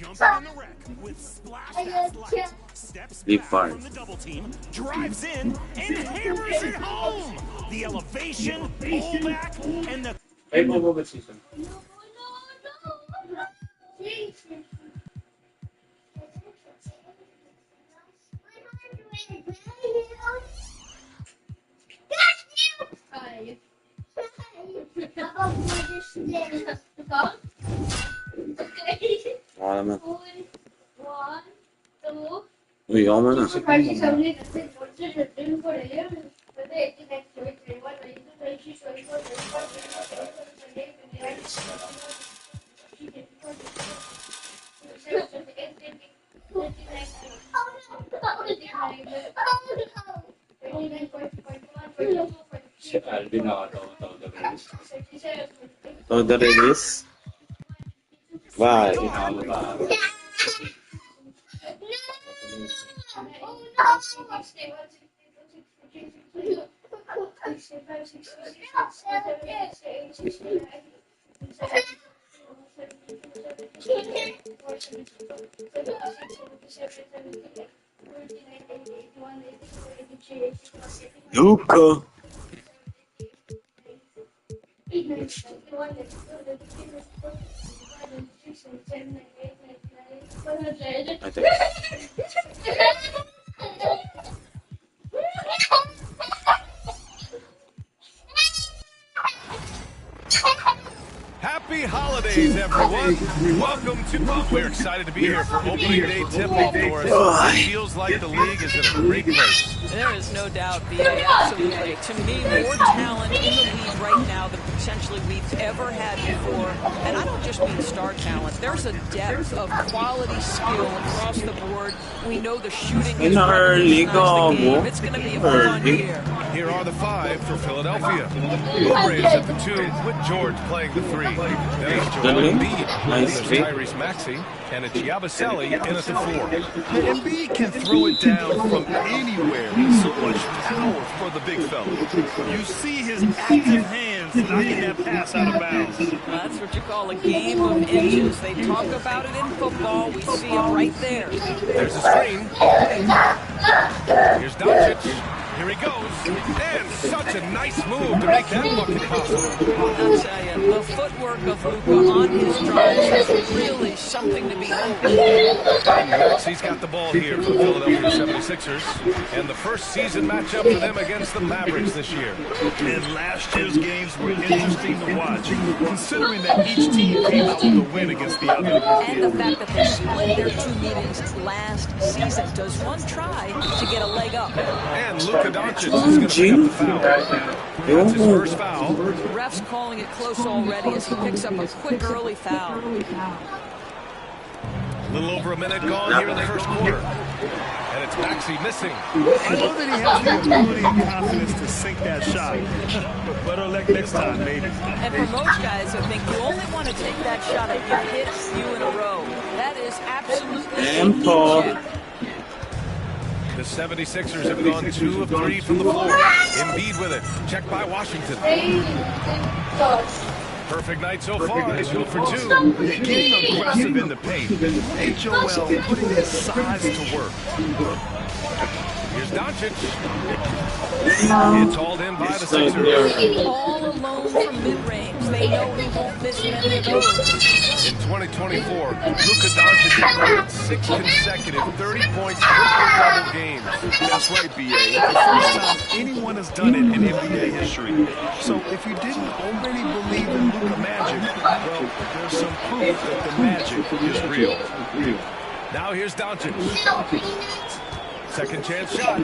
Jumping in the wreck with splash pass light. Steps back from the double team, drives in, and hammers it home. The elevation, pullback, and the... Hey, Bobo, season. Uy, vámonos. Oh, the release. Bye. Luca. Happy holidays, everyone. Welcome to... We're excited to be here for opening day tip-off for us. It feels like the league is in a great place. There is no doubt, B.A., absolutely. To me, more talent in the league right now than potentially we've ever had before. And I don't just mean star talent. There's a depth of quality skill across the board. We know the shooting is the game. It's going to be a fun year. Here are the five for Philadelphia. Oubre is at the 2, with George playing the 3. Then it's Joel Embiid, there's Tyrese Maxey, and it's Yabusele in at the 4. Embiid can throw it down from anywhere. So much power for the big fella. You see his active hands knocking that pass out of bounds. That's what you call a game of inches. They talk about it in football. We see it right there. There's a screen. Here's Doncic. Here he goes, and such a nice move to make that bucket possible. I'll tell you, the footwork of Luka on his drives is really something to behold. He's got the ball here for the Philadelphia 76ers, and the first season matchup for them against the Mavericks this year. And last year's games were interesting to watch, considering that each team came out with a win against the other. And the fact that they split their 2 meetings last season. Does one try to get a leg up? And Luka Doncic is going to pick up the foul. That's his first foul. Ref's calling it close already as he picks up a quick early foul. A little over a minute gone here in the first quarter. And it's Maxey missing. I know that he has the ability and confidence to sink that shot. Better luck next time, maybe. And for most guys, I think you only want to take that shot if you hit a few in a row. That is absolutely The 76ers have gone 2 of 3 from the floor. Embiid with it. Checked by Washington. Perfect night so far. 2 for 2. Getting aggressive in the paint. HOL putting his size to work. Here's Doncic. It's hauled in by the Sixers. All alone from mid-range. They know he won't miss many of those. In 2024, Luka Doncic has played 6 consecutive 30-point triple-double games. That's right, B.A. The first time anyone has done it in NBA history. So if you didn't already believe in Luka magic, well, there's some proof that the magic is real. Now here's Doncic. Second chance shot.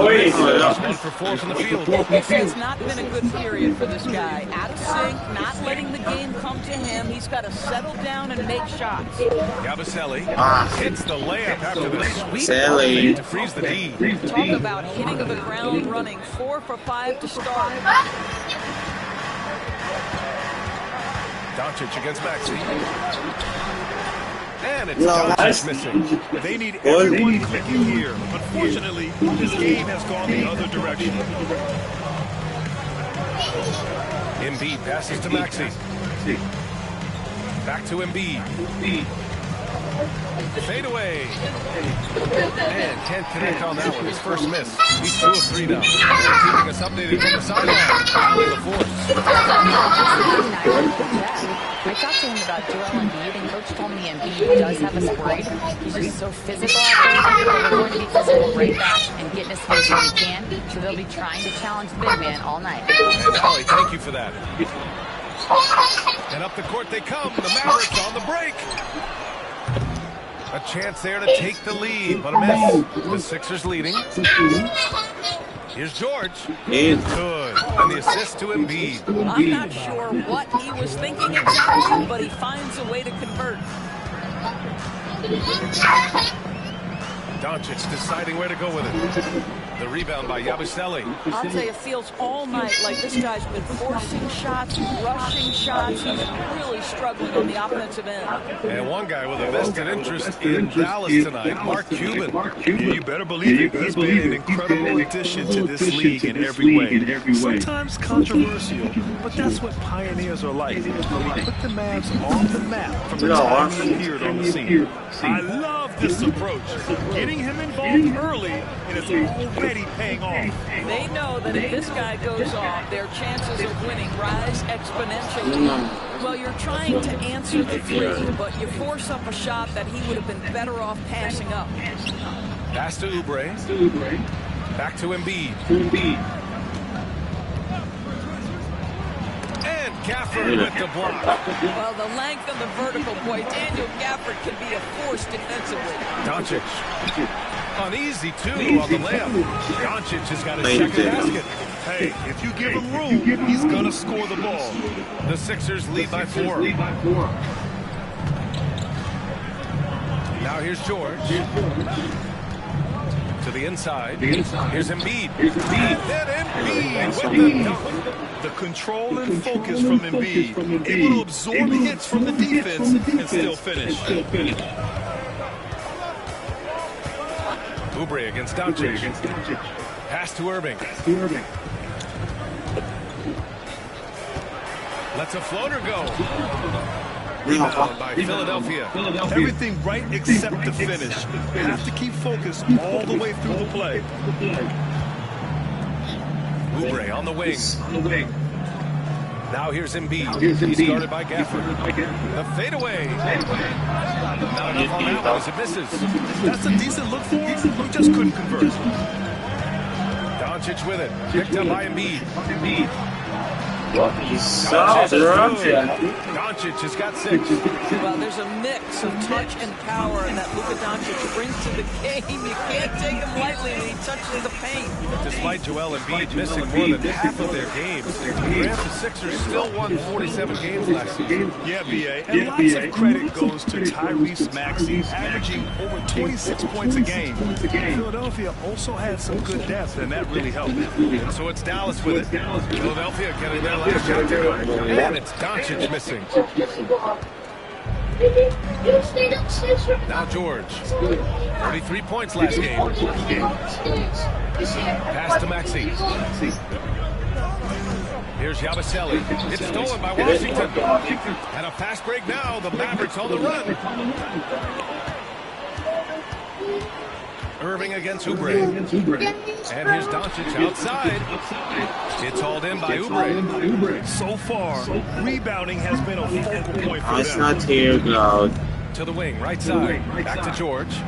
Wait, 1 for 4 from the field. It's not been a good period for this guy. Out of sync, not letting the game come to him. He's got to settle down and make shots. Yabusele hits the layup after the sweep to freeze the D. Talk about hitting the ground running. 4 for 5 to start. Doncic against Maxey. And it's Doncic missing. They need everyone clicking here. Unfortunately, this game has gone the other direction. Embiid passes to Maxey. Back to Embiid. Fade away. And can't connect on that one. His first miss. He's 2 of 3 now. Keeping us updated from the sideline. The force. I talked to him about Joel Embiid, and Coach told me Embiid does have us worried. He's just so physical out there. We're going to be physical right back and get in his face when we can. So they'll be trying to challenge the big man all night. And Allie, thank you for that. And up the court they come. The Mavericks on the break. A chance there to take the lead, but a miss. The Sixers leading. Here's George. Good. And the assist to Embiid. I'm not sure what he was thinking exactly, but he finds a way to convert. Doncic deciding where to go with it. The rebound by Yabusele. I'll tell you, it feels all night like this guy's been forcing shots, rushing shots. He's really struggling on the offensive end. And one guy with a vested interest in Dallas tonight, Mark Cuban. Yeah, you better believe it. He's been an incredible addition to this league in every way. Sometimes controversial, but that's what pioneers are like. Put the Mavs on the map from the time he appeared on the scene. I love this approach. Getting him involved early, and it's already paying off. They know that if this guy goes off, their chances of winning rise exponentially. Well, you're trying to answer the three, but you force up a shot that he would have been better off passing up. Pass to Oubre. Back to Embiid. And Gafford with the block. Well, the length of the vertical, boy, Daniel Gafford can be a force defensively. Doncic. Uneasy, too, on the layup. Doncic has got his second basket. Hey, if you give him room, he's going to score the ball. The Sixers lead by 4. Now here's George. To the inside. Here's Embiid. And then Embiid with the dunk. The control and focus from Embiid. Able to absorb hits from the defense and still finish. Oubre against Doncic. Pass to Irving. Lets a floater go. Rebound by Philadelphia. Everything right except the finish. Have to keep focused all the way through the play. Oubre on the wing. Now here's Embiid. He's guarded by Gafford. The fadeaway. Not enough on that one as it misses. That's a decent look for him. He just couldn't convert. Doncic with it. Picked up by Embiid. Doncic has got 6. Well, there's a mix of touch and power that Luka Doncic brings to the game. You can't take him lightly when he touches the paint. Despite Joel Embiid missing more than half of their games, the Sixers still won 47 games last season. Yeah, B.A. And lots of credit goes to Tyrese Maxey, averaging over 26 points a game. Philadelphia also had some good depth, and that really helped. And so it's Dallas with it. Philadelphia getting their last shot. And it's Doncic missing. Now George. 33 points last game. Pass to Maxey. Here's Yabusele. It's stolen by Washington. And a fast break now. The Mavericks on the run. Irving against Oubre. And here's Doncic outside. It's hauled in by Oubre. So far, rebounding has been a focal point for them. It's not here, Cloud. To the wing, right side. Back to George.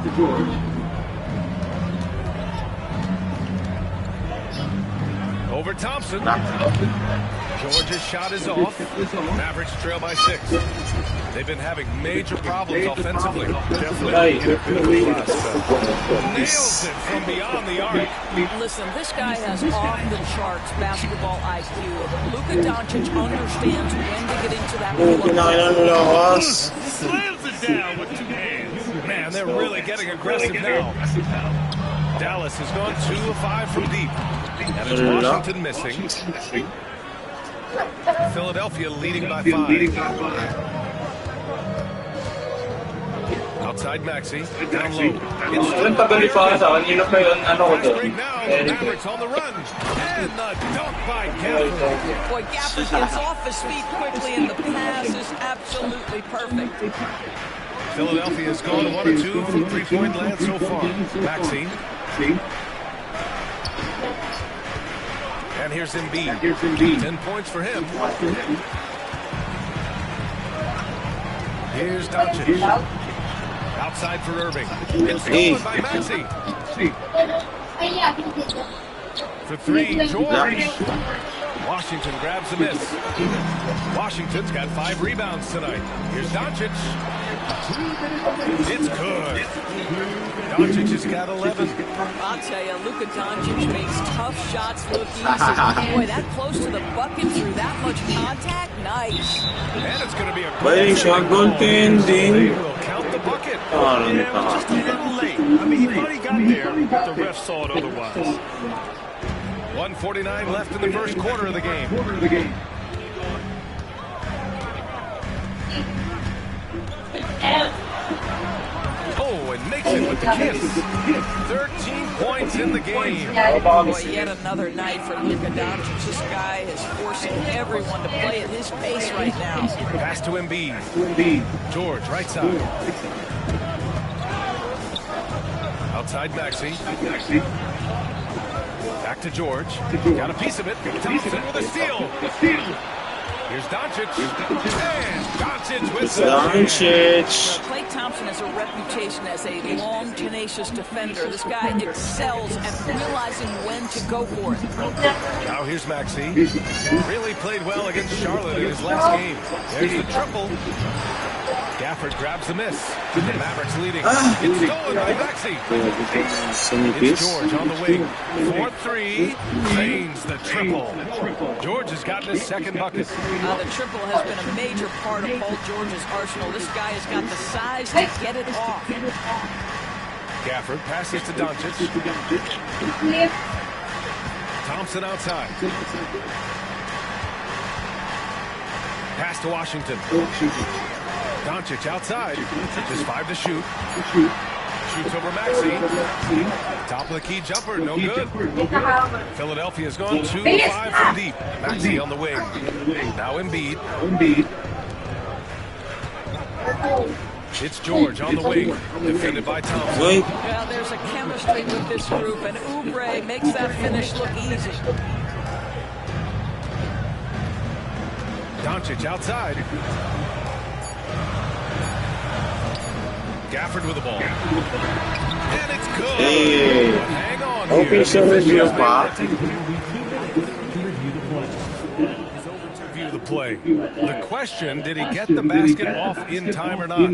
Over Thompson. George's shot is off. Mavericks trail by 6. They've been having major problems offensively. Definitely in a good lead. Nails it from beyond the arc. Listen, this guy has off-the-charts basketball IQ. Luka Doncic understands when to get into that role. Slams it down with 2 hands. Man, they're really getting aggressive now. Dallas has gone 2 of 5 from deep. And it's Washington missing. Philadelphia leading by 5. Outside Maxey, down low. It's break now, the Mavericks on the run. And the dunk by Gafford. Boy, Gafford gets off his feet quickly, and the pass is absolutely absolutely perfect. Philadelphia has gone 1 or 2 from three-point land so far. Maxey. And here's Embiid. 10 points for him. Here's Doncic. Outside for Irving. It's stolen by Maxey. For three, George. Washington grabs the miss. Washington's got 5 rebounds tonight. Here's Doncic. It's good. Doncic has got 11. I'll tell you, Luka Doncic makes tough shots look easy. Boy, that close to the bucket through that much contact, nice. And it's going to be a Very short goaltending. They will count the bucket. Yeah, it was just a little late. I mean, he thought he got there, but the ref saw it otherwise. 1:49 left in the first quarter of the game. Oh, and makes it with the kiss. 13 points in the game. Boy, yet another night for Luka Doncic. This guy is forcing everyone to play at his pace right now. Pass to Embiid. George, right side. Outside Maxey. Back to George. Got a piece of it. Thompson with a steal. Here's Doncic. And Doncic with the Doncic. Klay Thompson has a reputation as a long, tenacious defender. This guy excels at realizing when to go for it. Now here's Maxey. Really played well against Charlotte in his last game. There's the triple. Gafford grabs the miss. The Mavericks leading. It's stolen by Maxey. It's George on the wing. 4-3. Drains the triple. George has gotten his second bucket. The triple has been a major part of Paul George's arsenal. This guy has got the size to get it off. Gafford passes to Doncic. Thompson outside. Pass to Washington. Doncic outside. Just 5 to shoot. Shoots over Maxey. Top of the key jumper, no good. Philadelphia's gone 2 to 5 from deep. Maxey on the wing. Now Embiid. It's George on the wing. Defended by Thompson. Well, there's a chemistry with this group, and Oubre makes that finish look easy. Doncic outside. Gafford with the ball. And it's good. Hey. Hang on Okay, here. so review part. Review the play. The question, did he get the basket off in time or not?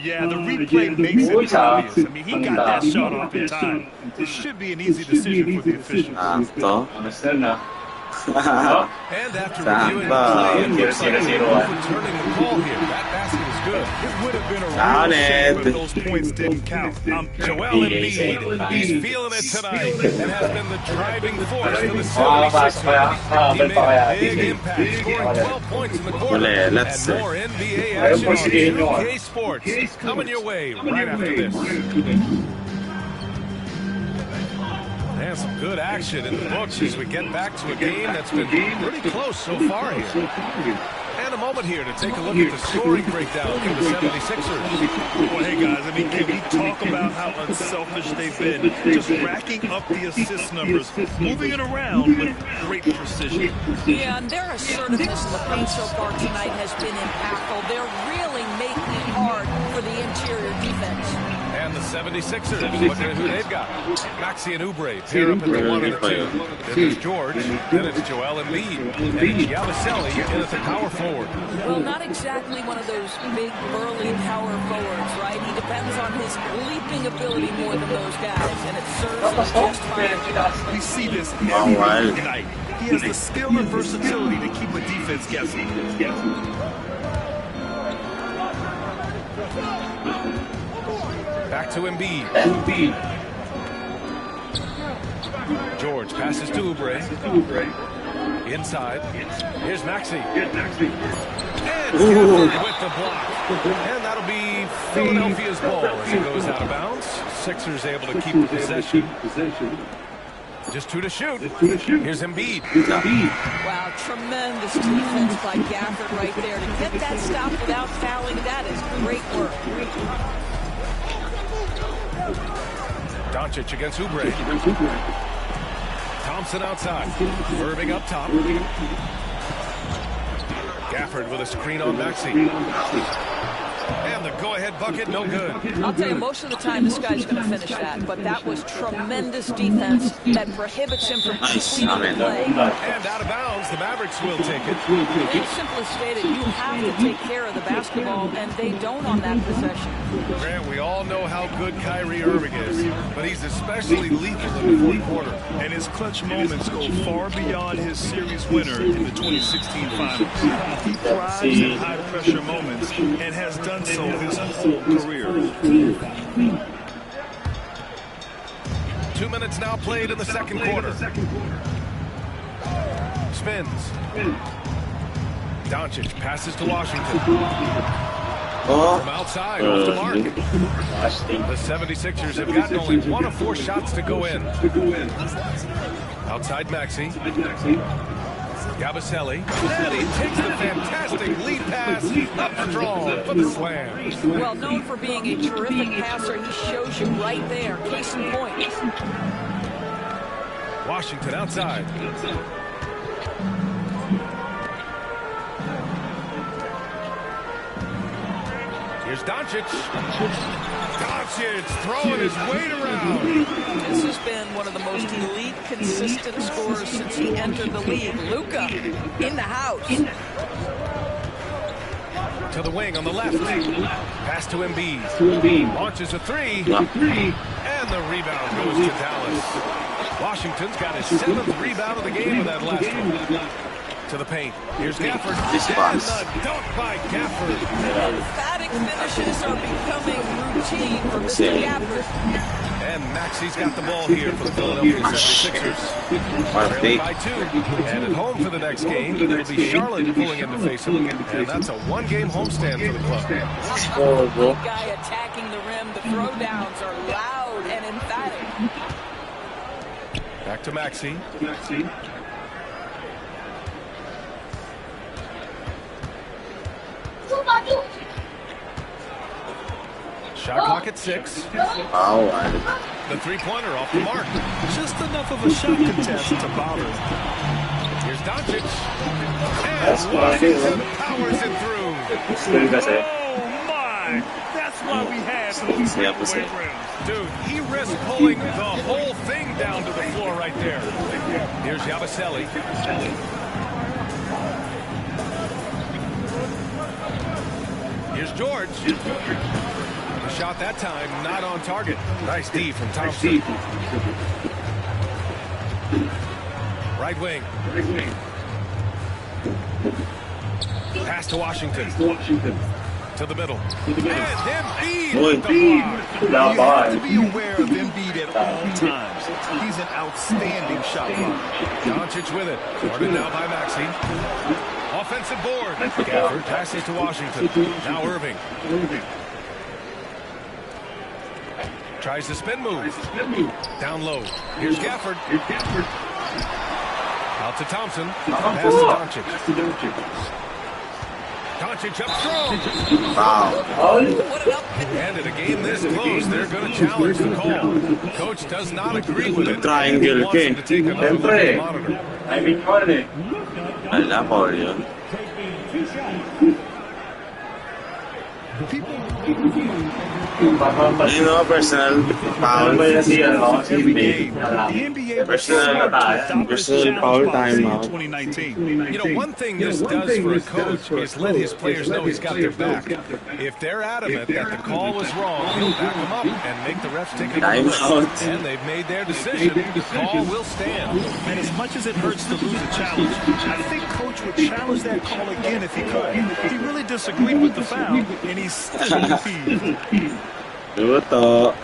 Yeah, the replay makes it obvious. I mean, he got that shot off in time. This should be an easy decision for the officials. And after reviewing the play, it looks like they're returning the call here. That basket is good. It would have been a real shame if those points didn't count. Joel Embiid, he's feeling it tonight and has been the driving force for the 76ers. He made a big impact, scoring 12 points in the quarter. And more NBA action on 2K Sports coming your way right after this. And some good action in the books as we get back to a game that's been pretty close so far here. And a moment here to take a look at the scoring breakdown for the 76ers. Well, hey, guys, I mean, can we talk about how unselfish they've been? Just racking up the assist numbers, moving it around with great precision. Yeah, and their assertiveness in the paint so far tonight has been impactful. They're really making it hard for the interior defense. And the 76ers, look at who they've got. Maxey and Oubre pair up at the 1 and the 2. Then there's George, then it's Joel Embiid, and it's Yabusele in at the power forward. Well, not exactly one of those big, burly power forwards, right? He depends on his leaping ability more than those guys, and it serves him just fine. We see this every night. He has the skill and versatility to keep a defense guessing. Back to Embiid. George passes to Oubre. Inside. Here's Maxey. And Gafford with the block. And that'll be Philadelphia's ball as it goes out of bounds. Sixers able to keep the possession. Just 2 to shoot. Here's Embiid. Wow, tremendous defense by Gafford right there. To get that stop without fouling, that is great work. Doncic against Oubre. Thompson outside. Irving up top. Gafford with a screen on Maxey. And the go-ahead bucket, no good. I'll tell you, most of the time this guy's going to finish that, but that was tremendous defense that prohibits him from completing the play. And out of bounds, the Mavericks will take it. And simply stated, you have to take care of the basketball, and they don't on that possession. Grant, we all know how good Kyrie Irving is, but he's especially lethal in the fourth quarter. And his clutch moments go far beyond his series winner in the 2016 finals. He thrives in high-pressure moments and has done so his whole career. 2 minutes now played in the second quarter. Spins. Doncic passes to Washington. From outside, off the mark. The 76ers have gotten only 1 of 4 shots to go in. Outside Maxey. Yabusele. And he takes the fantastic lead pass up strong for the slam. Well, known for being a terrific passer, he shows you right there. Case in point. Washington outside. Here's Doncic. Doncic throwing his weight around. This has been one of the most elite, consistent scorers since he entered the league. Luka in the house. To the wing on the left. Pass to Embiid. Launches a 3. And the rebound goes to Dallas. Washington's got his 7th rebound of the game with that last one. To the paint. Here's Gafford. And the dunk by Gafford. Emphatic finishes are becoming routine for Mr. Gafford. And Maxey's got the ball here for the Philadelphia 76ers. Trailing by 2. And at home for the next game, it'll be Charlotte pulling in to face him. And that's a 1-game homestand for the club. Big guy attacking the rim. The throwdowns are loud and emphatic. Back to Maxey. Shot clock at 6. The three-pointer off the mark. Just enough of a shot contest to bother him. Here's Doncic. And Washington powers it through. Oh, my. That's why we had those breakaway rims. Dude, he risked pulling the whole thing down to the floor right there. Here's Yabusele. Here's George. The shot that time not on target. Nice D from Thompson. Right wing. Pass to Washington. To the middle. And Embiid with the block. You have to be aware of Embiid at all times. He's an outstanding shot blocker. Doncic with it. Guarded now by Maxey. Offensive board. Gafford passes to Washington. Now Irving. Tries the spin move. Down low. Here's Gafford. Out to Thompson. Pass to Doncic. Doncic up strong. And in a game this close, they're going to challenge the call. Coach does not agree with it. Triangle, He wants him to take another look at the monitor. Alla Paul. Personal foul. Personal foul timeout. You know, one thing this does for a coach is let his players know he's got their back. If they're adamant that the call was wrong, he'll back them up and make the refs take another look. And they've made their decision. The call will stand. And as much as it hurts to lose a challenge, I think Coach would challenge that call again if he could. He really disagreed with the foul, and he's still defeated. Luto.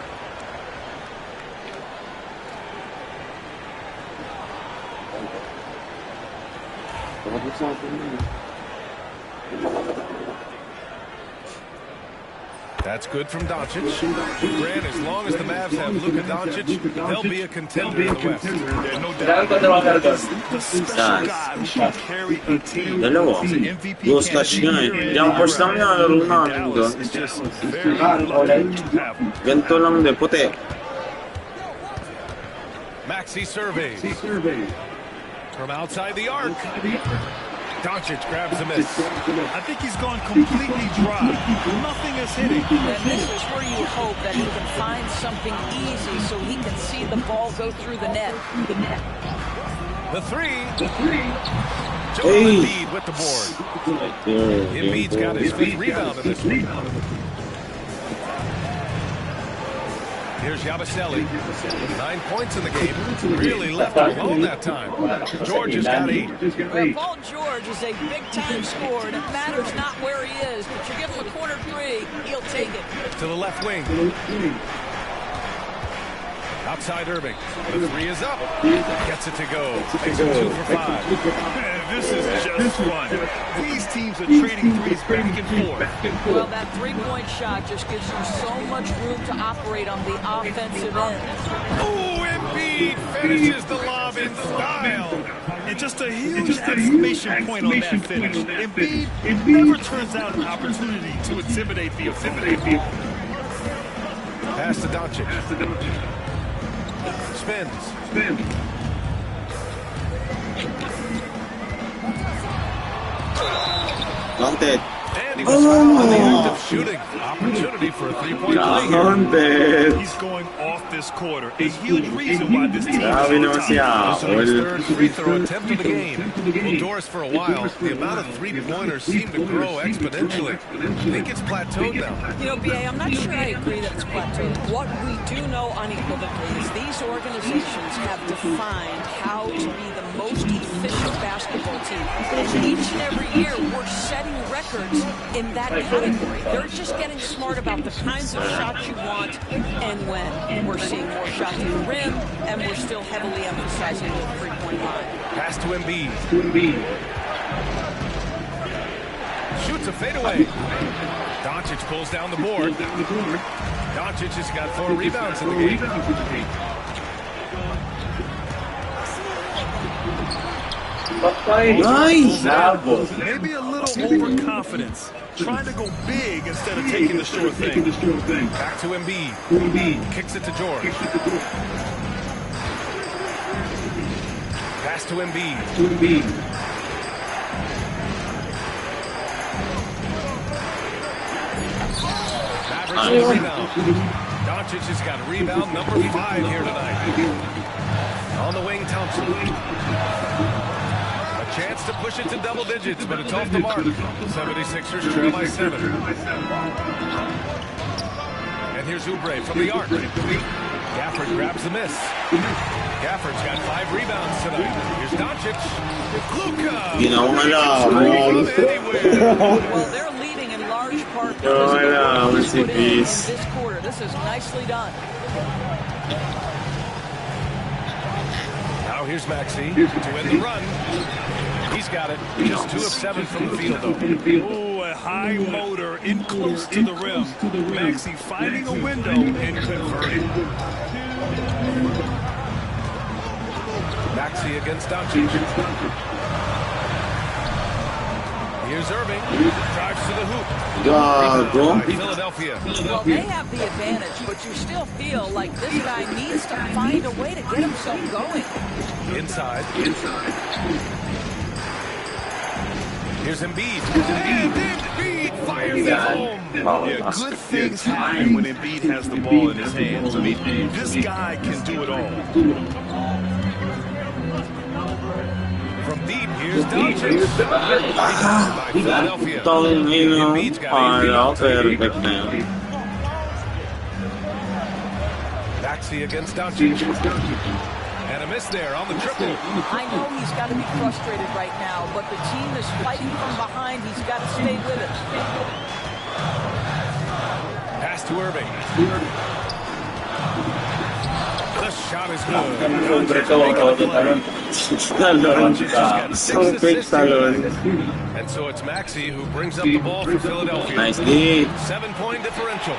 That's good from Doncic. Grant, as long as the Mavs have Luka Doncic, they'll be a contender in the West. Yeah, no doubt. The special guy who can carry a team. Dalawa. Ghost touch nga eh. Jumpers lang nga, laro namin doon. It's just very lucky to have him. Ganito lang din, puti. Maxey surveys. From outside the arc. Doncic grabs a miss. I think he's gone completely dry. Nothing is hitting. And this is where you hope that he can find something easy so he can see the ball go through the net. The three. Joel Embiid with the board. Embiid's got his 5th rebound in this one. Here's Yabusele. 9 points in the game. Really left him alone that time. George has got 8. Well, Paul George is a big-time scorer, and it matters not where he is, but you give him a corner 3, he'll take it. To the left wing. Outside Irving. The 3 is up. Gets it to go. Makes it 2 for 5. This is just fun. These teams are trading threes back and forth. Well, that three-point shot just gives you so much room to operate on the offensive end. Oh, Embiid finishes the lob in style. And just a huge exclamation point on that finish. Embiid never turns out an opportunity to intimidate the opponent. Pass to Doncic. Spins. Wanted. And he was fouled in the act of shooting. Opportunity for a 3-point play here. Wanted. He's going off this quarter. A huge reason why this team Grabe is naman on si top. So his Apple. 3rd free throw attempt of the game. Well, Doris, for a while, the amount of 3-pointers seemed to grow exponentially. I think it's plateaued now. You know, B.A., I'm not sure I agree that it's plateaued. What we do know unequivocally is these organizations have defined how to be the most efficient basketball team. And each and every year, we're setting records in that category. They're just getting smart about the kinds of shots you want and when. We're seeing more shots at the rim, and we're still heavily emphasizing the three-point line. Pass to Embiid. Shoots a fadeaway. Doncic pulls down the board. Doncic has got 4 rebounds in the game. Nice! Maybe a little overconfidence. Trying to go big instead of taking the sure thing. Back to Embiid. Kicks it to George. Pass to Embiid. Mavericks with a rebound. Doncic has got rebound number 5 here tonight. On the wing, Thompson. A chance to push it to double digits, but it's off the mark. 76ers trail by 7. And here's Oubre from the arc. Gafford grabs the miss. Gafford's got 5 rebounds tonight. Here's Doncic. Luka! You know, Well, they're leading in large part because of the work he's put in this quarter. This is nicely done. Now here's Maxey to end the run. He's got it. Just 2 of 7 from the field, though. Ooh, a high motor in close to the rim. Maxey finding a window and converting. Maxey against Doncic. Here's Irving. Drives to the hoop. Gago. Philadelphia. Well, they have the advantage, but you still feel like this guy needs to find a way to get himself going. Inside. Here's Embiid. And Embiid fires it home. Yeah, good things happen when Embiid has the ball in his hands. I mean, this guy can do it all. From deep, here's Doncic. By Philadelphia. Embiid's got 8 rebounds. Maxey against Doncic. And a miss there on the triple. I know he's got to be frustrated right now, but the team is fighting from behind. He's got to stay with it. Pass to Irving. The shot is good. Sobre to, talon. Talon ka. So quick talon. And so it's Maxey who brings up the ball for Philadelphia. Nice D. 7-point differential.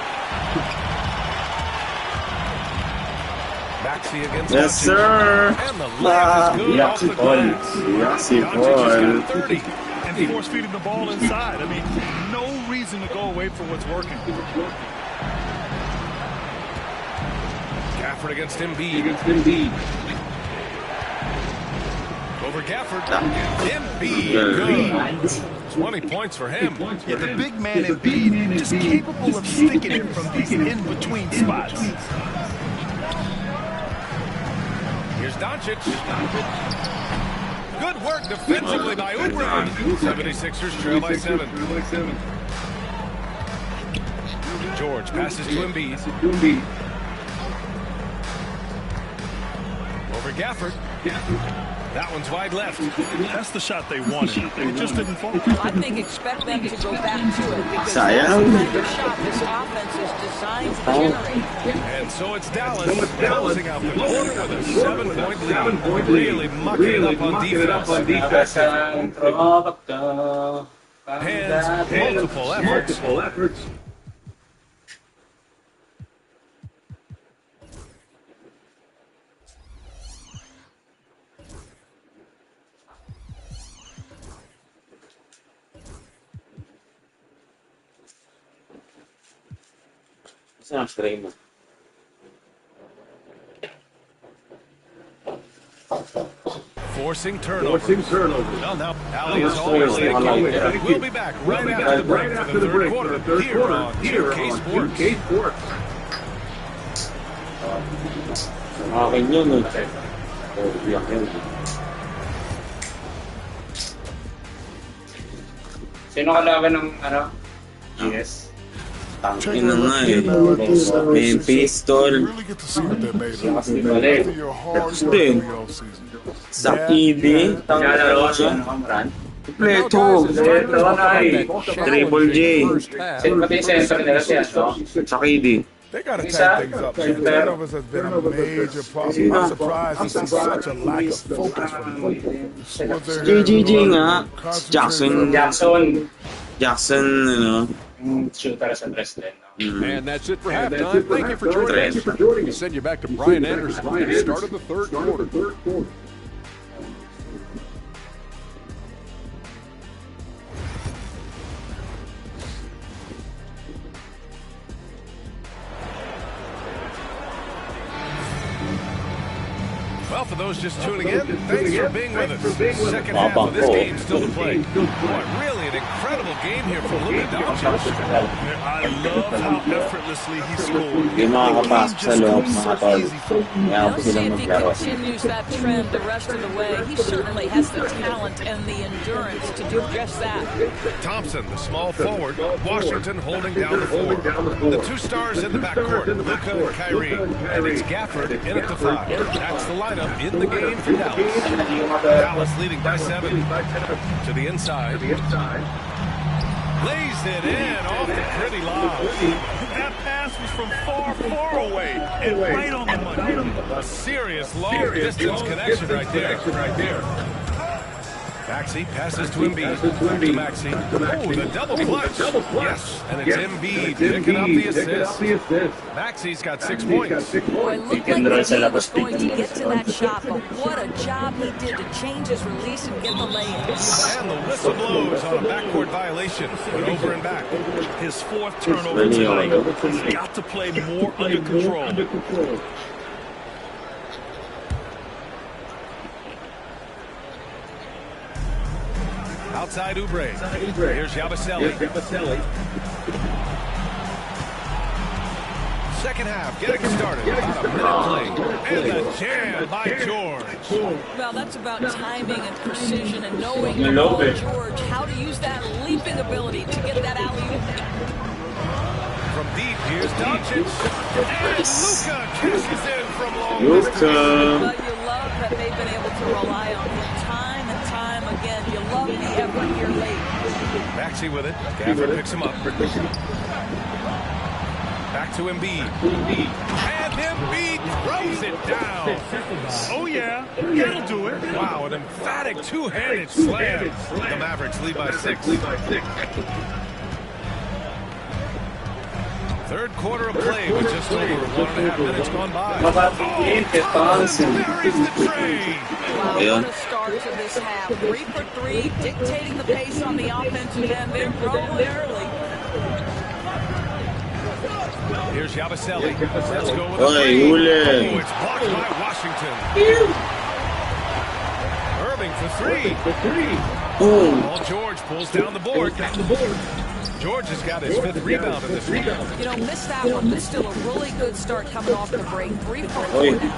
Maxey against Yes, sir. And the layup is good off the glass. Doncic has got 30. And force feeding the ball inside. I mean, no reason to go away from what's working. Gafford against Embiid. Over Gafford. Embiid, good. 20 points for him. Yeah, the big man Embiid just capable of sticking it from these in-between spots. Here's Doncic. Good work defensively by Oubre. 76ers trail by 7. George passes to Embiid. Over Gafford. That one's wide left. That's the shot they wanted. It just didn't fall. I think expect them to go back to it because Sayang. that's the shot this offense is designed to generate. And so it's Dallas closing out the quarter with a 7-point lead. Really mucking up on defense. Hands, multiple efforts. Saan ang spray mo? Forcing turnover. Well, now Ali is always leading. We'll be back right after the break for the third quarter here on 2K Sports. Akin yun. Sino kalaban ng ano? GS? Tangin na nga eh. May pistol. Din. Sakidi. Nalaro siya ng Kamran. Pleto. Triple J. Pati yung center nila siya, no? Sakidi. They got to tighten things up. Turnovers has been a major problem. I'm surprised to see such a lack of focus from them. JJJ nga. Jackson, you know. Shooter sa Dresden. And that's it for halftime. Thank you for joining us. We'll send you back to Brian Anderson at the start of the third quarter. Well, for those just tuning in, thanks for being with us. Second half of this game still to play. Boy, really an incredible game here for Luka Doncic. I love how effortlessly he scored. Hindi makakapasok sa loob mga tol. Kaya We'll sila see if he maglaro. continues that trend the rest of the way. He certainly has the talent and the endurance to do just that. Thompson, the small forward. Washington holding down the floor. The two stars in the backcourt, Luka and Kyrie. And it's Gafford in at the 5. That's the lineup in the game for Dallas. Dallas leading by 7. To the inside. Lays it in off the pretty lob. That pass was from far, far away and right on the money. A serious long-distance connection right there. Maxey passes to Embiid. Back to Maxey. Oh, the double clutch. Yes, and it's Embiid picking up the assist. Maxey's got 6 points. Boy, it looked like Embiid was going to get to that shot, but what a job he did to change his release and get the lay-in. And the whistle blows on a backcourt violation. Over and back. His fourth turnover tonight. He's got to play more under control. Outside Oubre. Here's Yabusele. Second half getting started. About a minute play. And the jam by George. Well, that's about timing and precision and knowing the ball, George, how to use that leaping ability to get that alley-oop. From deep, here's Doncic. And Luka cashes in from long distance. Well, you love that they've been able to rely on him time and time again. You love the effort here late. Maxey with it. Gafford picks him up. Back to Embiid. And Embiid throws it down. Oh, yeah. That'll do it. Wow, an emphatic two-handed slam. The Mavericks lead by 6. Third quarter of play with just over 1.5 minutes gone by. There is the trade. Wow, what a start to this half. 3 for 3, dictating the pace on the offensive end. They're rolling early. Here's Yabusele. Let's go with Oi, a three. Ule. Oh, it's blocked by Washington. Irving for 3. Paul George pulls down the board. George has got his 5th rebound in this one. You know, missed that one, but still a really good start coming off the break. 3 for 4 now.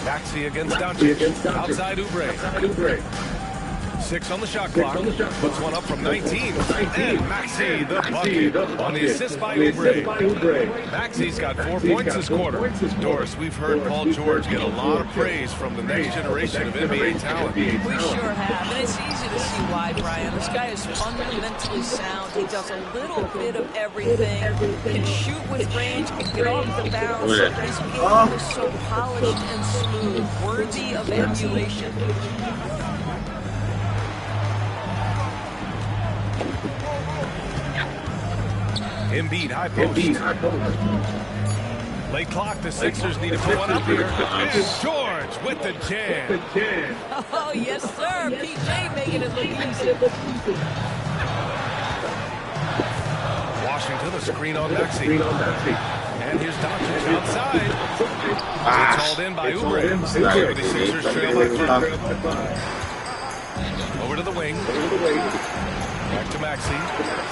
Maxey against Doncic. Outside Oubre. 6 on the shot clock. Puts one up from 19. And Maxey, the bucket, on the assist by Oubre. Maxey's got 4 points this quarter. Doris, we've heard Paul George get a lot of praise from the next generation of NBA talent. We sure have, and it's easy to see why, Brian. This guy is fundamentally sound. He does a little bit of everything. Can shoot with range, can get off the bounce. His game is so polished and smooth, worthy of emulation. Embiid, high post. Late clock, the Sixers need to put one up here. And George with the jam. Oh, yes, sir. PJ making it look easy. Washington, a screen on Maxey. And here's Doncic outside. It's hauled in by Oubre. The Sixers trail by 5. Over to the wing. Back to Maxey.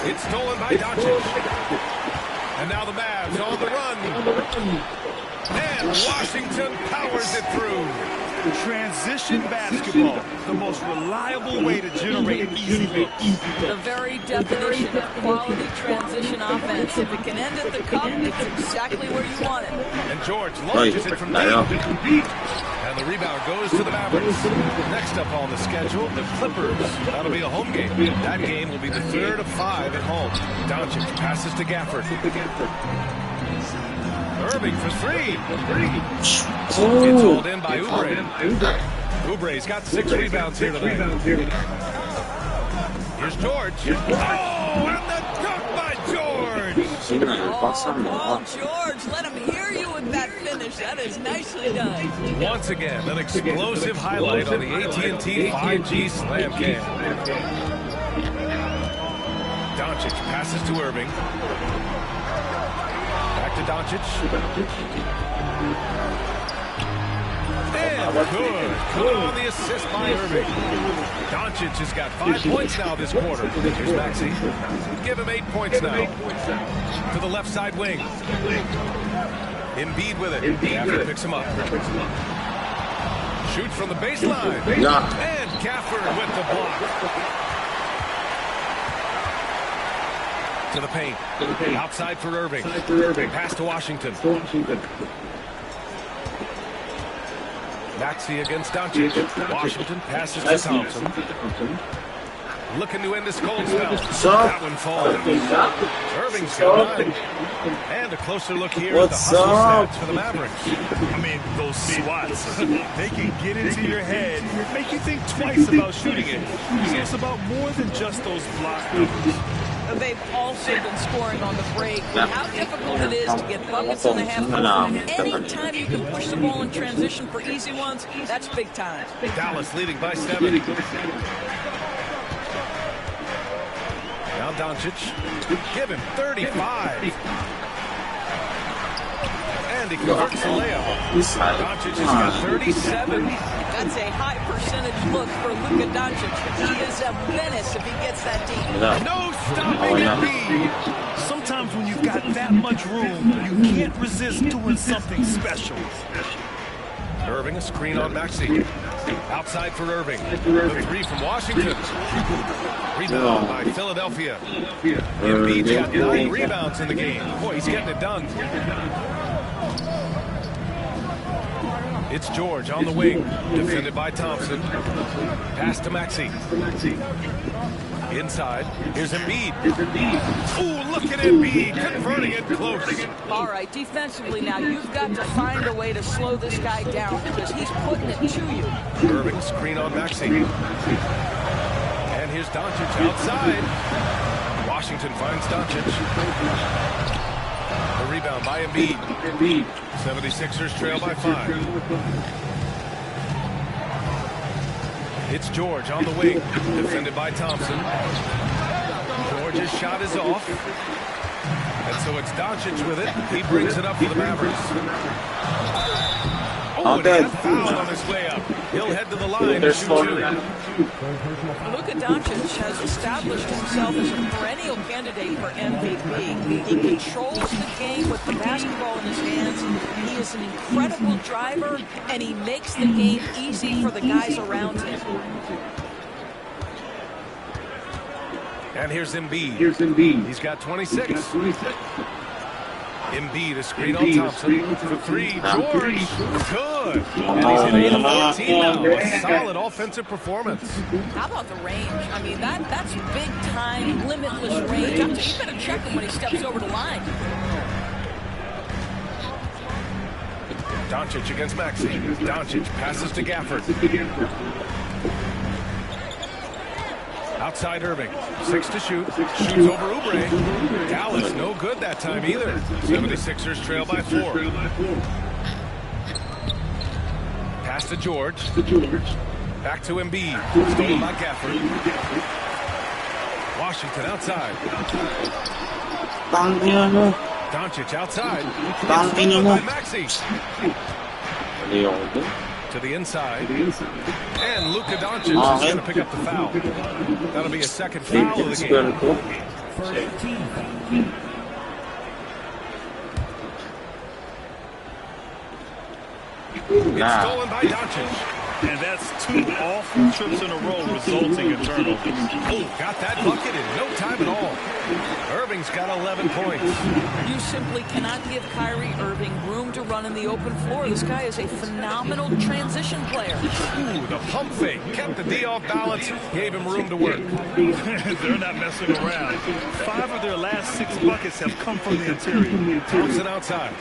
It's stolen by Doncic. And now the Mavs on the run. And Washington powers it through. Transition basketball, the most reliable way to generate easy looks. The very definition of quality transition offense. If it can end at the cup, it's exactly where you want it. And George launches it from deep. And the rebound goes to the Mavericks. Next up on the schedule, the Clippers. That'll be a home game. That game will be the 3rd of 5 at home. Doncic passes to Gafford. Irving for 3. It's hauled in by Oubre. Oubre's got 6 rebounds here tonight. Here's George. Oh, and the dunk by George. Oh, George, let him hear you with that finish. That is nicely done. Once again, an explosive highlight on the AT&T 5G Slam Cam. Doncic passes to Irving. Back to Doncic. And good. Good on the assist by Irving. Doncic has got 5 points now this quarter. Here's Maxey. Give him 8 points now. To the left side wing. Embiid with it. Gafford picks him up. Shoots from the baseline. And Gafford with the block. To the paint. Outside for Irving. Pass to Washington. Maxey against Doncic. Washington passes to Thompson. Looking to end this cold spell. That one falls. Irving's got 9. And a closer look here at the hustle stats for the Mavericks. I mean, those swats, they can get into your head, make you think twice about shooting it. So it's about more than just those block numbers. They've also been scoring on the break. How difficult it is to get buckets in the half court. Anytime you can push the ball in transition for easy ones, that's big time. Dallas leading by 7. Now Doncic. Give him 35. And he converts the layup. Doncic has got 37. That's a high percentage look for Luka Doncic. He is a menace if he gets that deep. No stopping Embiid. Sometimes when you've got that much room, you can't resist doing something special. Irving, a screen on Maxey. Outside for Irving. The 3 from Washington. Rebound by Philadelphia. Embiid's got 9 rebounds in the game. Boy, he's getting it done. It's George on the wing. Defended by Thompson. Pass to Maxey. Inside, here's Embiid. Ooh, look at Embiid converting it close. All right, defensively now, you've got to find a way to slow this guy down because he's putting it to you. Irving screen on Maxey. And here's Doncic outside. Washington finds Doncic. The rebound by Embiid. 76ers trail by 5. It's George on the wing, defended by Thompson. George's shot is off. And so it's Doncic with it. He brings it up for the Mavericks. Oh, and he got fouled on his way up. He'll head to the line to shoot 2. Luka Doncic has established himself as a perennial candidate for MVP. He controls the game with the basketball in his hands. He is an incredible driver, and he makes the game easy for the guys around him. And here's Embiid. He's got 26. Embiid, a screen on Thompson. For 3, George. Good. And he's hitting the 14 now. A solid offensive performance. How about the range? I mean, that's big-time, limitless range. You better check him when he steps over the line. Doncic against Maxey. Doncic passes to Gafford. Outside Irving. 6 to shoot. Shoots over Oubre. Dallas no good that time either. 76ers trail by 4. Pass to George. Back to Embiid. Stolen by Gafford. Washington outside. Doncic outside. Stolen by Maxey. To the inside. And Luka Doncic is going to pick up the foul. That'll be a second foul of the game. It's stolen by Doncic. And that's 2 awful trips in a row resulting in turnovers. Oh, got that bucket in no time at all. Irving's got 11 points. You simply cannot give Kyrie Irving room to run in the open floor. This guy is a phenomenal transition player. Ooh, the pump fake kept the D off balance, gave him room to work. They're not messing around. 5 of their last 6 buckets have come from the interior. Thompson outside.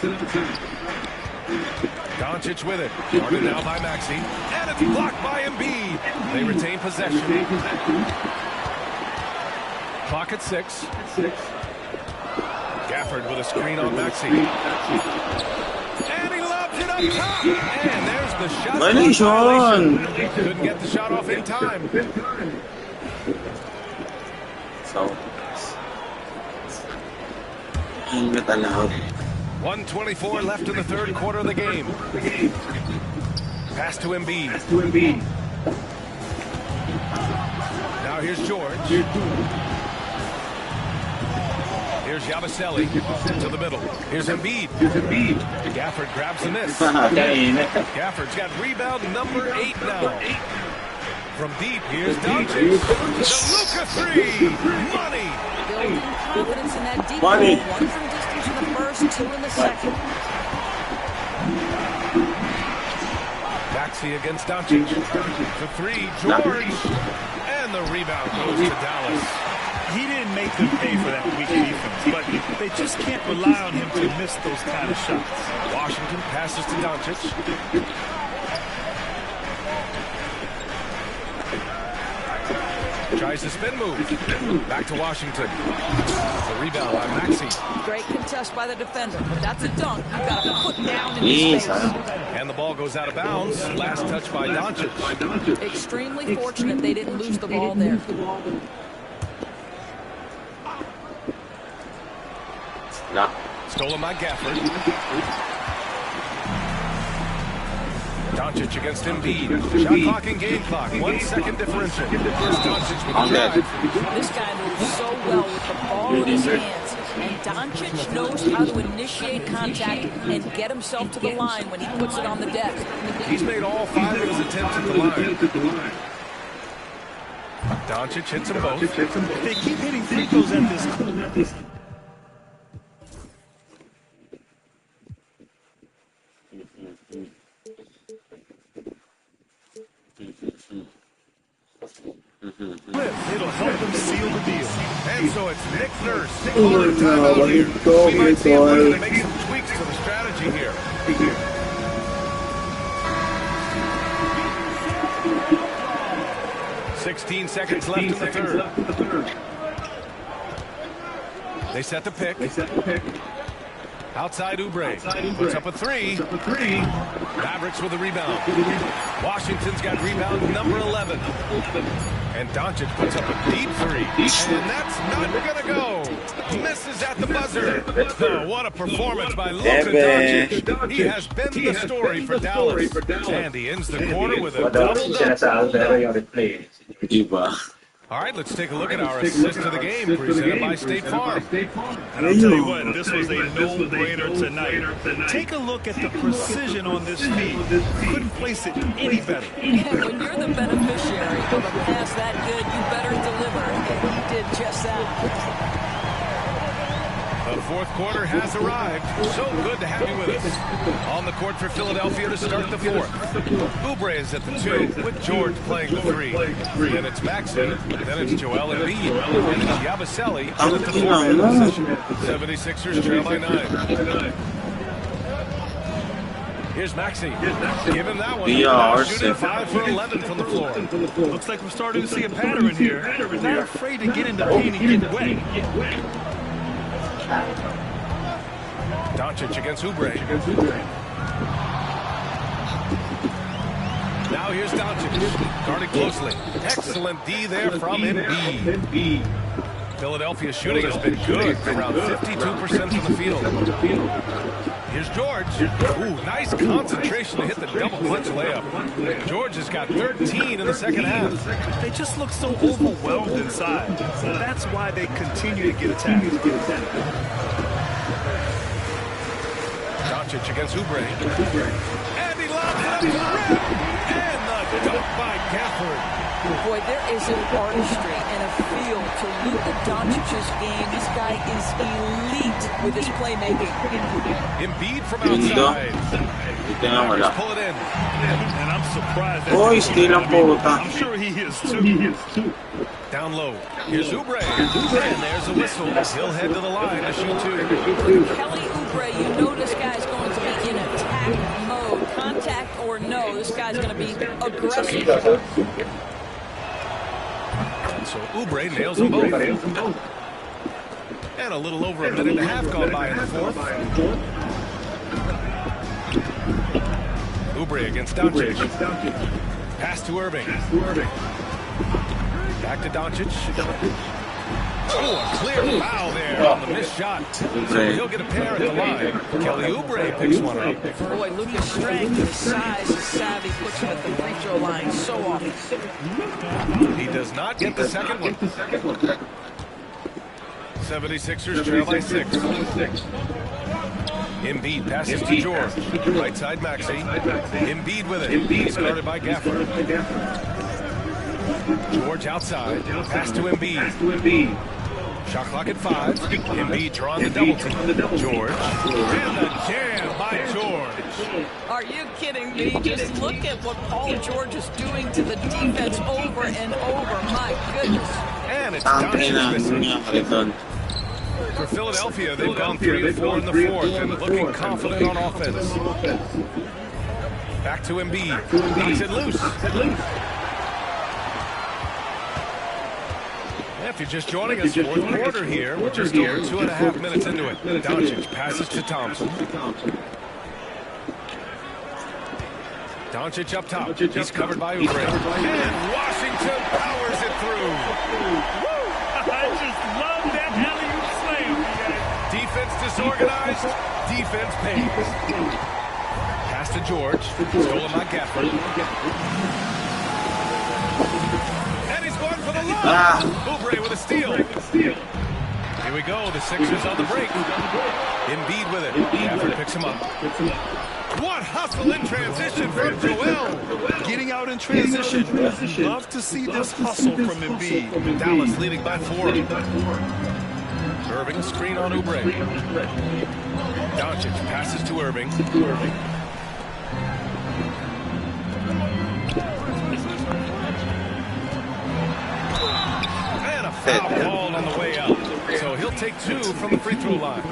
Doncic with it. Guarded now by Maxey. And it's blocked by Embiid. They retain possession. Clock at 6. Gafford with a screen on Maxey. And he lobbed it up top. And there's the shot. Couldn't get the shot off in time. So, 1:24 left in the third quarter of the game. Pass to Embiid. Now here's George. Here's Yabusele to the middle. Here's Embiid. Gafford grabs the miss. Gafford's got rebound number 8 now. From deep, here's Doncic. The Luka 3. Money. Building confidence in that deep Money. ball. 1 from distance in the first, 2 in the second. Maxey against Doncic. For 3, George. And the rebound goes to Dallas. He didn't make them pay for that weak defense, but they just can't rely on him to miss those kind of shots. Washington passes to Doncic. Tries the spin move. Back to Washington. The rebound by Maxey. Great contest by the defender, but that's a dunk. You've got to put down in his face. And the ball goes out of bounds. Last touch by Doncic. Extremely fortunate they didn't lose the ball there. Stolen by Gafford. Doncic against Embiid. Shot clock and game clock. 1 second differential. Here's Doncic with the drive. This guy moves so well with the ball in his hands. And Doncic knows how to initiate contact and get himself to the line when he puts it on the deck. He's made all 5 of his attempts at the line. Doncic hits them both. If they keep hitting free throws at this it'll help them seal seal the deal. And so it's Nick Nurse calling timeout here. We might see him looking to make some tweaks to the strategy here. 16 seconds left in the third. They set the pick. Outside Oubre. Puts up a three. Mavericks with a rebound. Washington's got rebound number 11. And Doncic puts up a deep three. And that's not going to go. Misses at the buzzer. Oh, what a performance by Luka Doncic. He has been the story for Dallas. And he ends the quarter with a double-double. All right, let's take a look at our assist to the game presented by State Farm. And I'll tell you what, this was a no-brainer tonight. Take a look at the precision on this feed. Couldn't place it any better. When you're the beneficiary of a pass that good, you better deliver. And he did just that. The fourth quarter has arrived. So good to have you with us. On the court for Philadelphia to start the fourth. Oubre is at the 2 with George playing the 3. Then it's Maxey. Then it's Joel Embiid. And it's Yabusele at the 4-man position. 76ers trail by 9. Here's Maxey. Give him that one. Now shooting 5 for 11 from the floor. Looks like we're starting to see a pattern here. Not afraid to get in the paint and get wet. Doncic against Oubre. Now here's Doncic. Guarded closely. Excellent D there from Embiid. Philadelphia's shooting has been good, around 52% from the field. Here's George. Ooh, nice concentration to hit the double clutch layup. George has got 13 in the second half. They just look so overwhelmed inside. That's why they continue to get attacked. Doncic against Oubre. And he lobs it up to the rim. And the dunk by Gafford. Boy, there is an artistry and a feel to Luka Doncic's game. This guy is elite with his playmaking. Embiid from outside. Just pull it in. And I'm surprised. I'm sure he is too. Down low. Here's Oubre. And there's a whistle. He'll head to the line to shoot 2. Kelly Oubre, you know this guy's going to be in attack mode. Contact or no, this guy's going to be aggressive. So Oubre nails them both. And a little over a minute and a half gone by in the fourth. Oubre against Doncic. Pass to Irving. Back to Doncic. Oh, a clear foul there on the missed shot. So he'll get a pair at the line. Kelly Oubre picks one up. Boy, Luka's strength, his size, his savvy puts him at the free throw line so often. He does not get the second one. 76ers trail by 6. Embiid passes to George. Right side Maxey. Embiid with it. He's guarded by Gafford. George outside. Pass to Embiid. Shot clock at 5. Embiid drawing the double team. George. And the jam by George. Are you kidding me? Just look at what Paul George is doing to the defense over and over. My goodness. And it's Doncic missing. For Philadelphia, they've gone 3 of 4 in the fourth and looking confident on offense. Back to Embiid. Knocks it loose. If you're just joining us, fourth quarter here. We're just over 2.5 minutes into it. Doncic passes to Thompson. Doncic up top. He's covered by Oubre. And Washington powers it through. I just love that alley-oop slam. Defense disorganized. Defense pays. Pass to George. Stolen by Gafford. And he's going for the lob. Oubre with a steal. Here we go. The Sixers on the break. Embiid with it. Gafford picks him up. What hustle in transition from Joel. Getting out in transition. Love to see this hustle from Embiid. Dallas leading by 4. Irving screen on Oubre. Doncic passes to Irving. Ball on the way out. So he'll take 2 from the free throw line.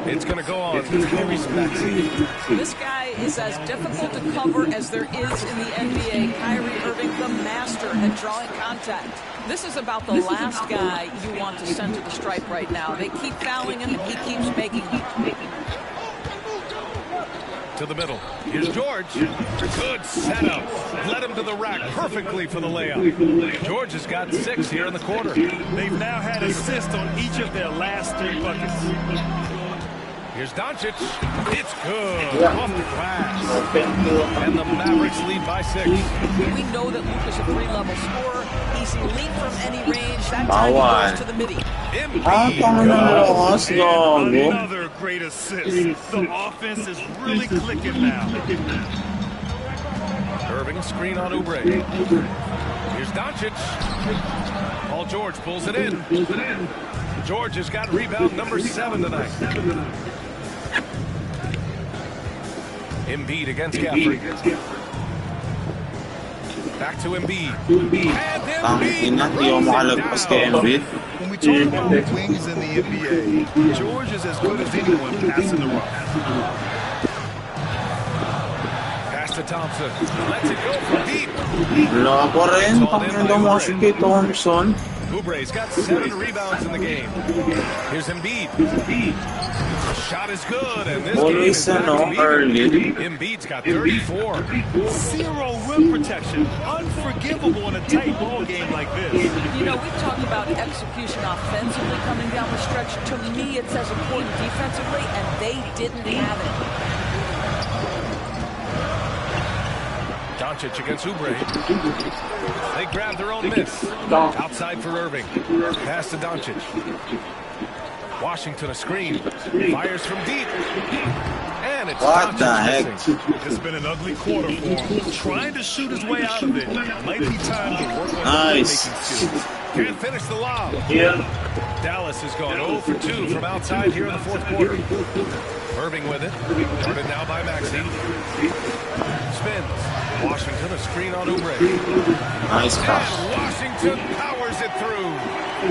It's going to go on Tyrese Maxey. This guy is as difficult to cover as there is in the NBA. Kyrie Irving, the master at drawing contact. This is about the last guy you want to send to the stripe right now. They keep fouling him, and he keeps making them. To the middle. Here's George. Good setup. Led him to the rack perfectly for the layup. George has got 6 here in the quarter. They've now had assists on each of their last 3 buckets. Here's Doncic. It's good. Off the glass. And the Mavericks lead by 6. We know that Luka's a 3-level scorer. He's elite from any range. That time he goes to the midi. Another great assist. The offense is really clicking now. Irving screen on Oubre. Here's Doncic. Paul George pulls it in. George has got rebound number 7 tonight. Embiid against Gafford. Back to Embiid. Ang ina, di ako makalagpas kay Embiid. When we talk about wings in the NBA, George is as good as anyone passing the rock. Pass to Thompson. Lets it go from deep. Wala pa rin. Pakinggan mo si kay Thompson. Oubre's got 7 rebounds in the game. Here's Embiid. Shot is good, and this Always game is back to early. Embiid's got 34. 0 rim protection. Unforgivable in a tight ball game like this. You know, we've talked about execution offensively coming down the stretch. To me, it's as important defensively, and they didn't have it. Doncic against Oubre. They grab their own miss. Outside for Irving. Pass to Doncic. Washington a screen. Fires from deep. And it's What the heck? It's been an ugly quarter for him. Trying to shoot his way out of it. Might be time to work on Nice. making skills. Can't finish the lob. Dallas has gone 0 for 2 from outside here in the 4th quarter. Irving with it. Guarded now by Maxey. Spins. Washington a screen on Oubre. Nice pass. And Washington powers it through.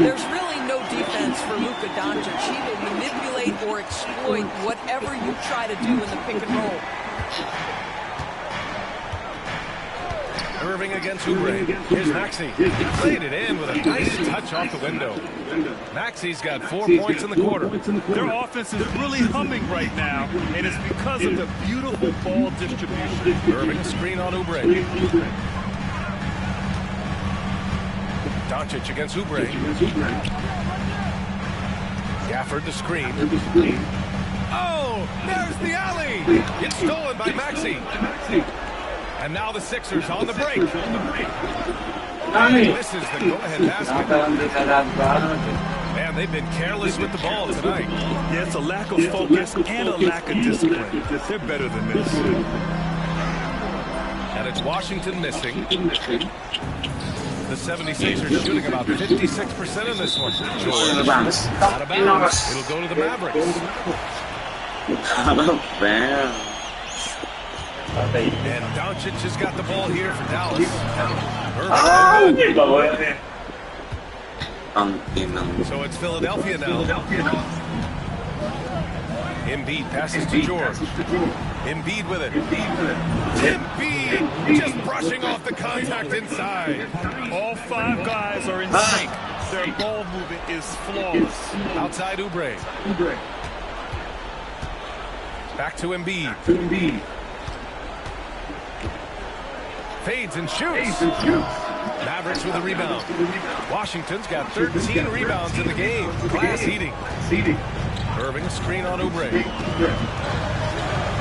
There's really no defense for Luka Doncic. He will manipulate or exploit whatever you try to do in the pick and roll. Irving against Oubre. Here's Maxey. He played it in with a nice touch off the window. Maxey's got 4 points in the quarter. Their offense is really humming right now, and it's because of the beautiful ball distribution. Irving screen on Oubre. Doncic against Oubre. Gafford the screen. Oh, there's the alley. It's stolen by Maxey. And now the Sixers on the break. This is the go-ahead basket. Man, they've been careless with the ball tonight. Yeah, it's a lack of focus and a lack of discipline. They're better than this. And it's Washington missing. The 76ers shooting about 56% in this one. George, out of bounds. It'll go to the Mavericks. Out of bounds. And Doncic has got the ball here for Dallas. So it's Philadelphia now. Embiid passes to George. Embiid with it. Embiid just brushing off the contact inside. All 5 guys are in sync. Their ball movement is flawless. Outside Oubre. Back to Embiid. Fades and shoots. Mavericks with a rebound. Washington's got 13 rebounds in the game. Glass eating. Irving a screen on Oubre.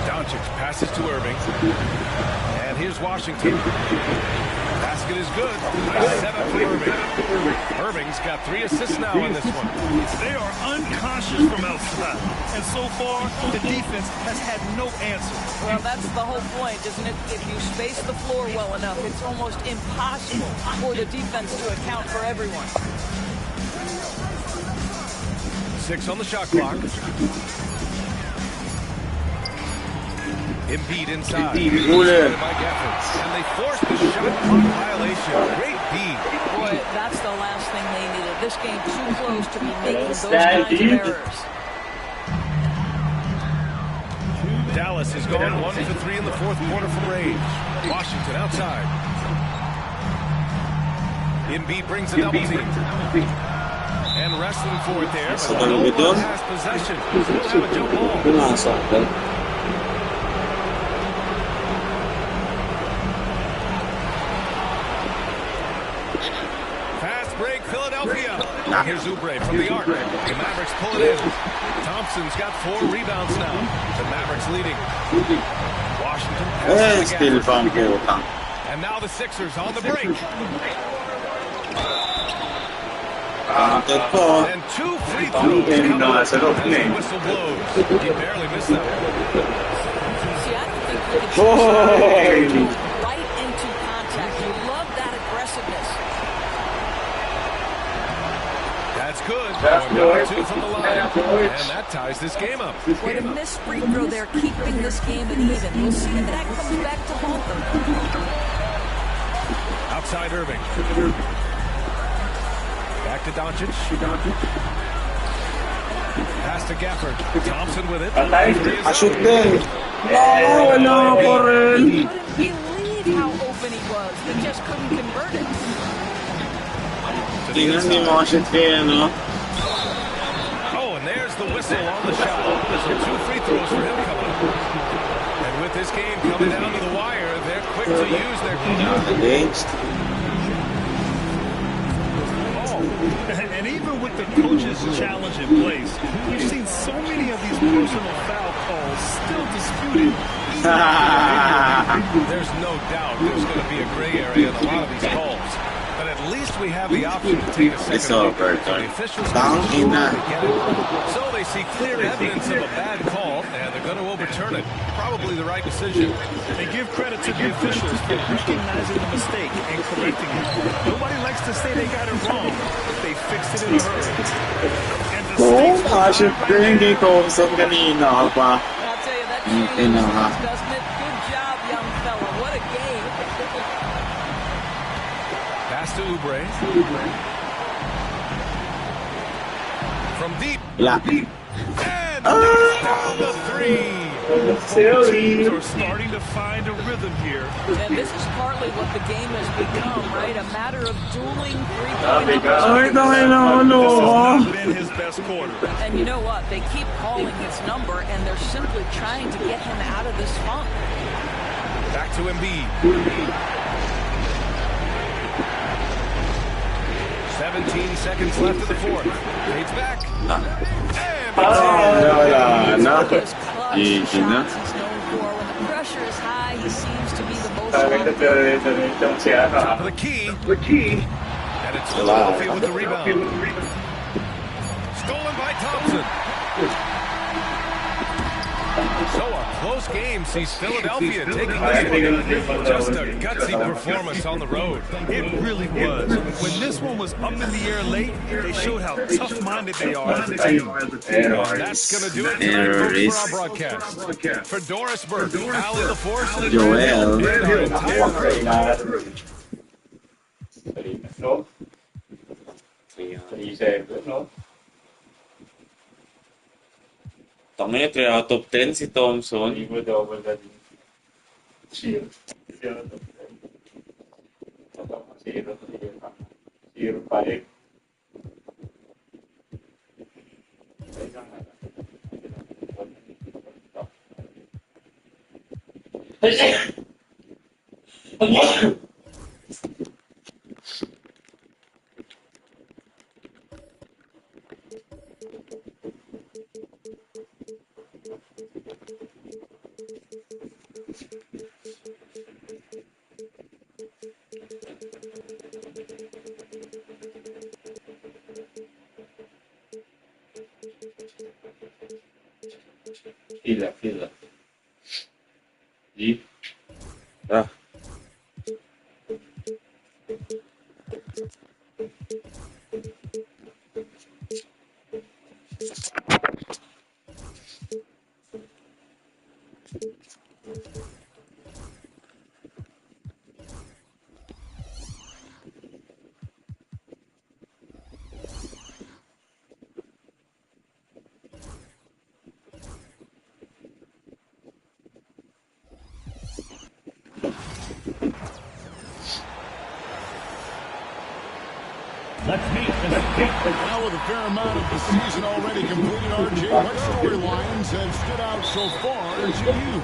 Doncic passes to Irving. And here's Washington. Basket is good. Nice setup for Irving. Irving's got 3 assists now in this one. They are unconscious from outside. And so far, the defense has had no answer. Well, that's the whole point, isn't it? If you space the floor well enough, it's almost impossible for the defense to account for everyone. 6 on the shot clock. Embiid inside. Bullet. Mike Evans. And they forced the shot clock violation. Great D. Boy, that's the last thing they needed. This game too close to be making those kinds of errors. Dallas has gone 1 for 3 in the fourth quarter from range. Washington outside. Embiid brings a double team. And wrestling for it there. But no one has possession. We'll have a jump ball. Fast break, Philadelphia. Here's Oubre from the arc. The Mavericks pull it in. Thompson's got 4 rebounds now. The Mavericks leading. Washington passes to Gafford. And now the Sixers on the break. And 2 free throws come as the whistle blows. He barely missed that one. See, I don't think we could right into contact. You love that aggressiveness. That's good. Number 2 from the line. And that ties this game up. What a missed free throw there, keeping this game at even. We'll see if that comes back to haunt them. Outside Irving. Back to Doncic. Pass to Gafford. Thompson with it. Shoot din. Wala pa rin. Couldn't believe how open he was. They just couldn't convert it. Tingnan ni mga shoot din, no? Oh, and there's the whistle on the shot. So 2 free throws for him coming up. And with this game coming down to the wire, they're quick to use their Against. And even with the coach's challenge in place, we've seen so many of these personal foul calls still disputed. There's no doubt there's going to be a gray area in a lot of these calls. But at least we have the option to take a second look. The officials so they see clear evidence of a bad call, and they're going to overturn it. Probably the right decision. They give credit to the officials for recognizing the mistake and correcting it. Nobody likes to say they got it wrong, but they fixed it in a hurry. And the Shoot din. Hindi ko usap kanina pa. I'll tell you, that changes, doesn't it? Good job, young fella. What a game. Pass to Oubre. From deep. And knocks down the 3. Both teams are starting to find a rhythm here. And this is partly what the game has become, right? A matter of dueling three-point This has not been his best quarter. And you know what? They keep calling his number, and they're simply trying to get him out of this funk. Back to Embiid. 17 seconds left of the fourth. Fades back. He's known for when the pressure is high, he seems to be the most Top of the key. And it's Philadelphia with the rebound. Stolen by Thompson. So a close game sees Philadelphia taking this one. Just a gutsy performance on the road. It really was. When this one was up in the air late, they showed how tough-minded they are as a team. That's going to do it tonight, folks, for our broadcast. For Doris Burke, Ali LaForce, and Joel. No? 3-7, no? Tangina, 3 out of 10 si Thompson. Double na din. 0. 0-5. Fila. G. Ah. Now with a fair amount of the season already completed, RJ, what storylines have stood out so far to you?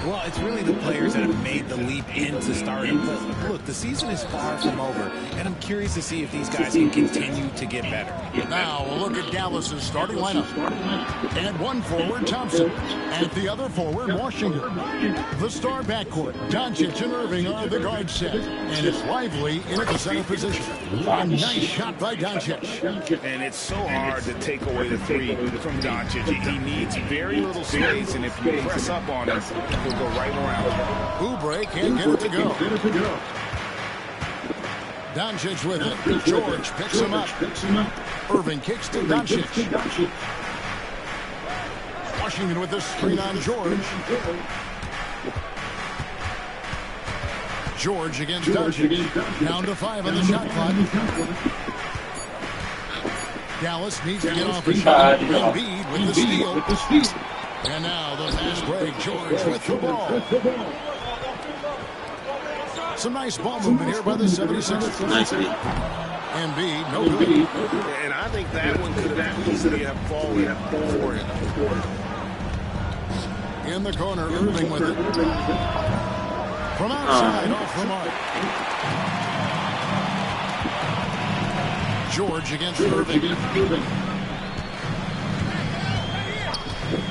Well, it's really the players that have made the leap into stardom. But look, the season is far from over, and I'm curious to see if these guys can continue to get better. Now we'll look at Dallas's starting lineup. At one forward, Thompson. At the other forward, Washington. The star backcourt, Doncic and Irving are the guard set. And it's Lively in at the center position. A nice shot by Doncic. And it's so hard to take away the three from Doncic. He needs very little space, and if you press up on him, he'll go right around. Oubre can't get it to go. Doncic with it. George picks him up. Irving kicks to Doncic. Washington with the screen on George. George against Doncic. Down to 5 on the shot clock. Dallas needs to get off a shot. Embiid with the steal. And now the fast break. George with the ball. Some nice ball movement here by the 76ers. Nice. Embiid, no good. And I think that one could have easily have fallen for him. In the corner, Irving with it. From outside, off the mark. George against Irving.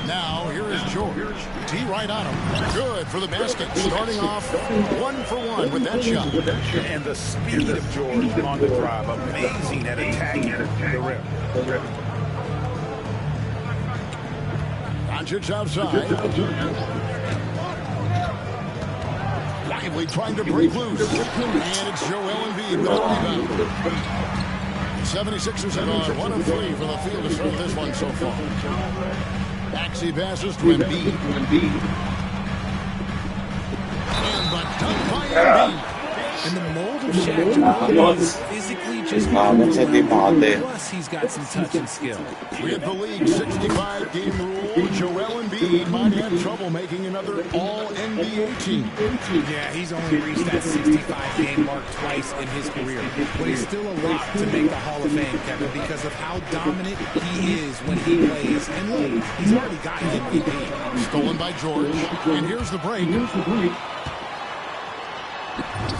Now, here is George. T right on him. Good for the basket. Starting off 1 for 1 with that shot. And the speed of George on the drive. Amazing at attacking the rim. Doncic outside. Lively trying to break loose. And it's Joel Embiid with the rebound. 76ers have gone 1 of 3 for the field to start this one so far. Maxey passes to Embiid. And the dunk by Embiid. And the mold of Shaq Jamal is physically just plus he's got some touch and skill. With the league's 65-game rule, Joel Embiid might have trouble making another All-NBA team. Yeah, he's only reached that 65-game mark twice in his career. But he's still a lot to make the Hall of Fame, Kevin, because of how dominant he is when he plays. And look, he's already gotten MVP. Stolen by George. And here's the break.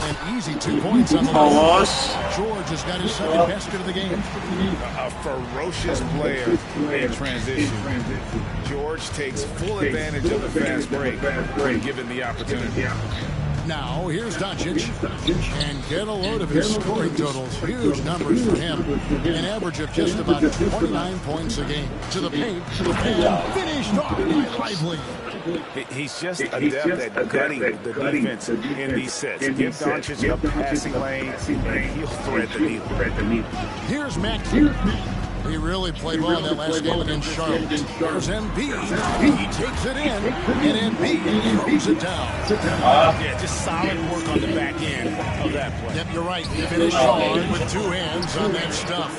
An easy 2 points on the line. George has got his second basket of the game. A ferocious player in transition. George takes full advantage of the fast break when given the opportunity. Now, here's Doncic. And get a load of his scoring totals. Huge numbers for him. An average of just about 29 points a game. To the paint. And finished off by Lively. He's just adept at gutting the defense in these sets. Give Doncic a passing lane, and he'll thread the needle. Here's Maxey. He really played well in that last game against Charlotte. Here's Embiid. He takes it in, and Embiid throws it down. Yeah, just solid work on the back end of that play. Yep, you're right. Finish hard with 2 hands on that stuff.